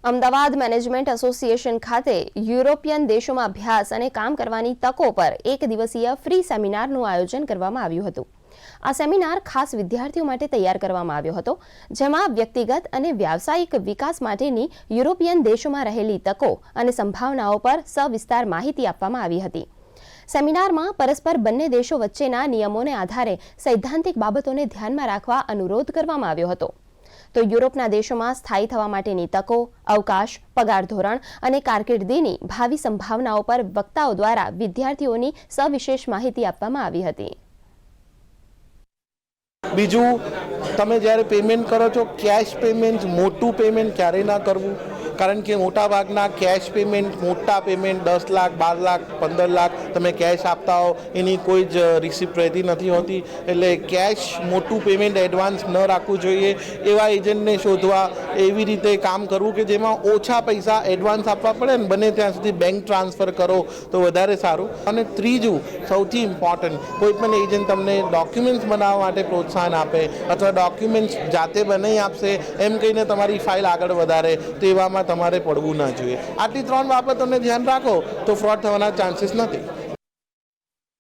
Ahmedabad management association ખાતે European દેશોમાં અભ્યાસ અને કામ કરવાની તકો પર એક દિવસીય ફ્રી સેમિનારનું આયોજન કરવામાં આવ્યું હતું। આ સેમિનાર ખાસ વિદ્યાર્થીઓ માટે તૈયાર કરવામાં આવ્યો હતો, જેમાં વ્યક્તિગત અને વ્યાવસાયિક વિકાસ માટેની યુરોપિયન દેશોમાં રહેલી તકો અને સંભાવનાઓ પર સવિસ્તાર માહિતી આપવામાં આવી હતી। સેમિનારમાં પરસ્પર બંને દેશો વચ્ચેના નિયમોને આધારે સૈદ્ધાંતિક બાબતોને ધ્યાનમાં રાખવા અનુરોધ કરવામાં આવ્યો હતો। તો યુરોપના દેશોમાં સ્થાયી થવા માટેની તકો, અવકાશ, પગાર ધોરણ અને કારકિર્દીની ભાવિ સંભાવનાઓ પર વક્તાઓ દ્વારા વિદ્યાર્થીઓની સવિશેષ માહિતી આપવામાં આવી હતી। બીજું, તમે જ્યારે પેમેન્ટ કરો છો, કેશ પેમેન્ટ, મોટું પેમેન્ટ ક્યારેય ના કરવું, કારણ કે મોટાભાગના કેશ પેમેન્ટ, મોટા પેમેન્ટ 10 લાખ, 12 લાખ, 15 લાખ તમે કેશ આપતા હો, એની કોઈ જ રિસિપ્ટ રહેતી નથી હોતી। એટલે કેશ મોટું પેમેન્ટ એડવાન્સ ન રાખવું જોઈએ। એવા એજન્ટને શોધવા, એવી રીતે કામ કરવું કે જેમાં ઓછા પૈસા એડવાન્સ આપવા પડે ને બને ત્યાં સુધી બેંક ટ્રાન્સફર કરો તો વધારે સારું। અને ત્રીજું, સૌથી ઇમ્પોર્ટન્ટ, કોઈ પણ એજન્ટ તમને ડોક્યુમેન્ટ્સ બનાવવા માટે પ્રોત્સાહન આપે અથવા ડોક્યુમેન્ટ્સ જાતે બનાવી આપશે એમ કહીને તમારી ફાઇલ આગળ વધારે, તો એવામાં તમારે પડવું ના જોઈએ। આટલી 3 બાબતોને ધ્યાન રાખો તો ફ્રોડ થવાના ચાન્સીસ નથી।